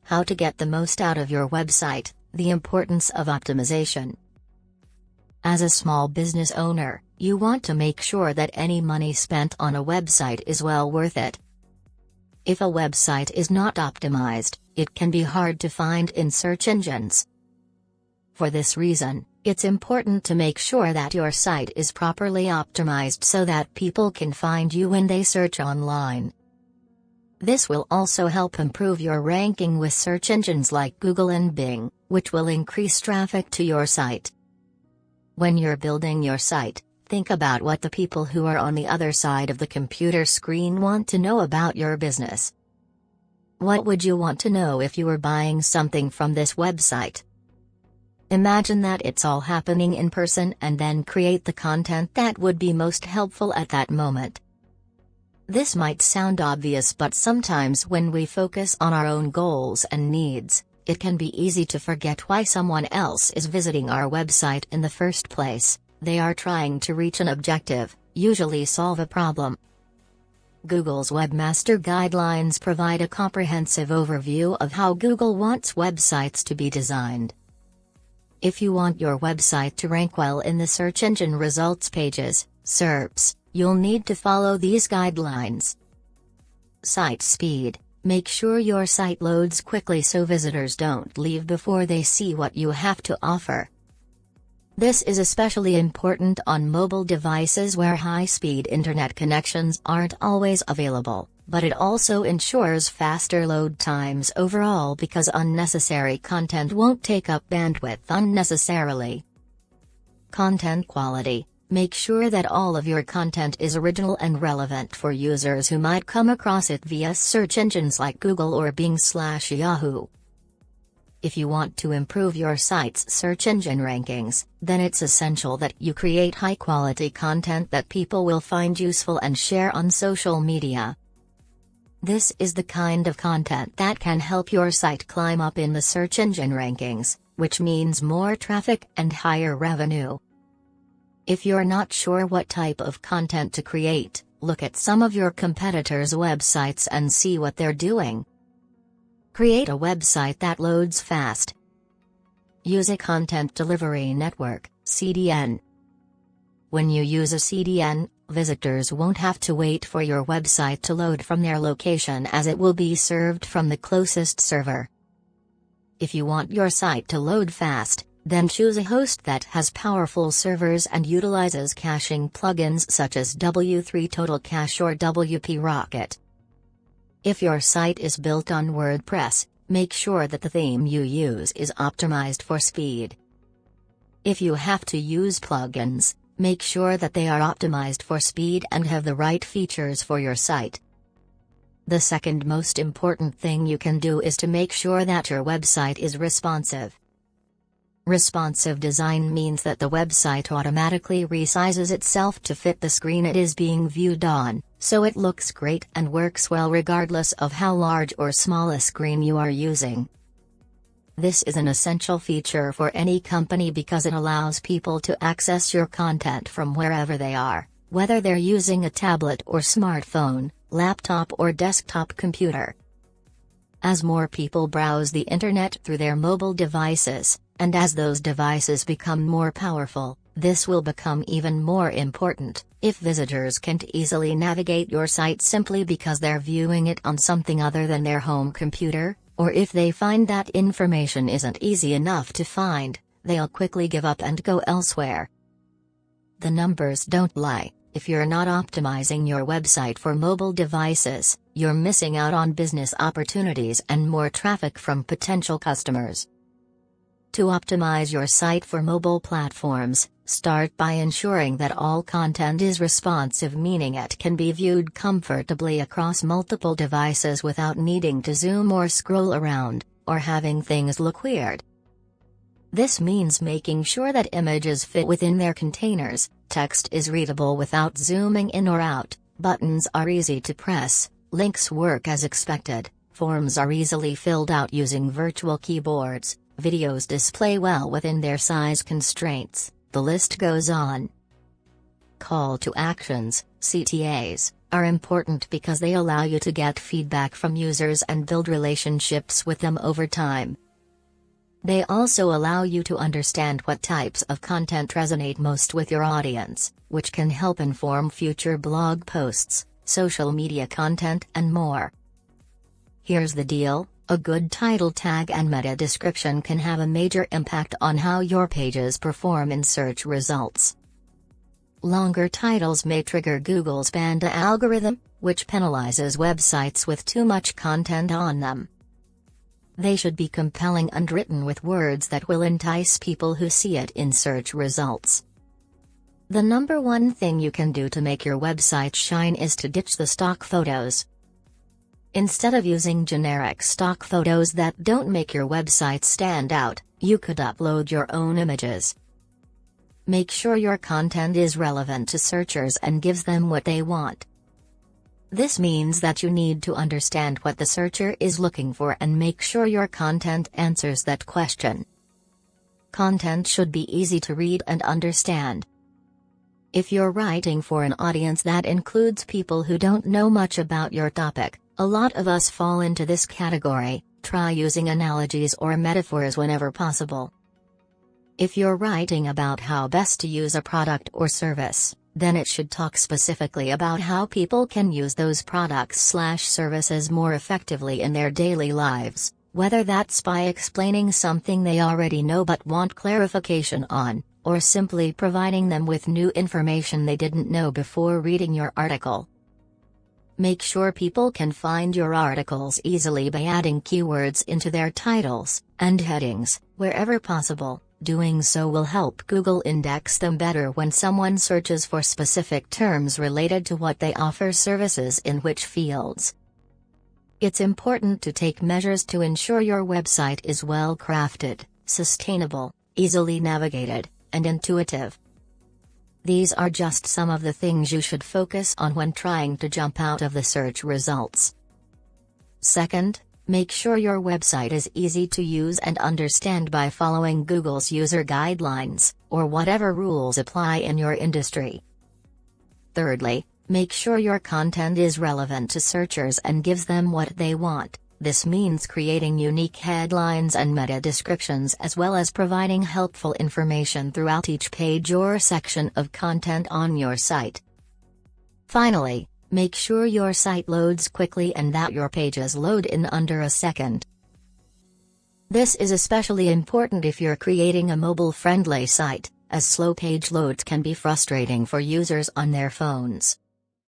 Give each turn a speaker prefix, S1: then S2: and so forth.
S1: How to get the most out of your website, the importance of optimization. As a small business owner, you want to make sure that any money spent on a website is well worth it. If a website is not optimized, it can be hard to find in search engines. For this reason, it's important to make sure that your site is properly optimized so that people can find you when they search online. This will also help improve your ranking with search engines like Google and Bing, which will increase traffic to your site. When you're building your site, think about what the people who are on the other side of the computer screen want to know about your business. What would you want to know if you were buying something from this website? Imagine that it's all happening in person and then create the content that would be most helpful at that moment. This might sound obvious, but sometimes when we focus on our own goals and needs, it can be easy to forget why someone else is visiting our website in the first place. They are trying to reach an objective, usually solve a problem. Google's Webmaster Guidelines provide a comprehensive overview of how Google wants websites to be designed. If you want your website to rank well in the search engine results pages, SERPs, you'll need to follow these guidelines. Site speed. Make sure your site loads quickly so visitors don't leave before they see what you have to offer. This is especially important on mobile devices where high-speed internet connections aren't always available, but it also ensures faster load times overall because unnecessary content won't take up bandwidth unnecessarily. Content quality. Make sure that all of your content is original and relevant for users who might come across it via search engines like Google or Bing/Yahoo. If you want to improve your site's search engine rankings, then it's essential that you create high-quality content that people will find useful and share on social media. This is the kind of content that can help your site climb up in the search engine rankings, which means more traffic and higher revenue. If you're not sure what type of content to create, look at some of your competitors' websites and see what they're doing. Create a website that loads fast. Use a content delivery network, CDN. When you use a CDN, visitors won't have to wait for your website to load from their location as it will be served from the closest server. If you want your site to load fast, then choose a host that has powerful servers and utilizes caching plugins such as W3 Total Cache or WP Rocket. If your site is built on WordPress, make sure that the theme you use is optimized for speed. If you have to use plugins, make sure that they are optimized for speed and have the right features for your site. The second most important thing you can do is to make sure that your website is responsive. Responsive design means that the website automatically resizes itself to fit the screen it is being viewed on, so it looks great and works well regardless of how large or small a screen you are using. This is an essential feature for any company because it allows people to access your content from wherever they are, whether they're using a tablet or smartphone, laptop or desktop computer. As more people browse the internet through their mobile devices, and as those devices become more powerful, this will become even more important. If visitors can't easily navigate your site simply because they're viewing it on something other than their home computer, or if they find that information isn't easy enough to find, they'll quickly give up and go elsewhere. The numbers don't lie. If you're not optimizing your website for mobile devices, you're missing out on business opportunities and more traffic from potential customers. To optimize your site for mobile platforms, start by ensuring that all content is responsive, meaning it can be viewed comfortably across multiple devices without needing to zoom or scroll around, or having things look weird. This means making sure that images fit within their containers, text is readable without zooming in or out, buttons are easy to press, links work as expected, forms are easily filled out using virtual keyboards, videos display well within their size constraints, the list goes on. Call to actions, CTAs, are important because they allow you to get feedback from users and build relationships with them over time. They also allow you to understand what types of content resonate most with your audience, which can help inform future blog posts, social media content, and more. Here's the deal: a good title tag and meta description can have a major impact on how your pages perform in search results. Longer titles may trigger Google's Panda algorithm, which penalizes websites with too much content on them. They should be compelling and written with words that will entice people who see it in search results. The number one thing you can do to make your website shine is to ditch the stock photos. Instead of using generic stock photos that don't make your website stand out, you could upload your own images. Make sure your content is relevant to searchers and gives them what they want. This means that you need to understand what the searcher is looking for and make sure your content answers that question. Content should be easy to read and understand. If you're writing for an audience that includes people who don't know much about your topic, a lot of us fall into this category. Try using analogies or metaphors whenever possible. If you're writing about how best to use a product or service, then it should talk specifically about how people can use those products/services more effectively in their daily lives, whether that's by explaining something they already know but want clarification on, or simply providing them with new information they didn't know before reading your article. Make sure people can find your articles easily by adding keywords into their titles and headings, wherever possible. Doing so will help Google index them better when someone searches for specific terms related to what they offer services in which fields. It's important to take measures to ensure your website is well crafted, sustainable, easily navigated, and intuitive. These are just some of the things you should focus on when trying to jump out of the search results. Second, make sure your website is easy to use and understand by following Google's user guidelines, or whatever rules apply in your industry. Thirdly, make sure your content is relevant to searchers and gives them what they want. This means creating unique headlines and meta descriptions as well as providing helpful information throughout each page or section of content on your site. Finally, make sure your site loads quickly and that your pages load in under a second. This is especially important if you're creating a mobile-friendly site, as slow page loads can be frustrating for users on their phones.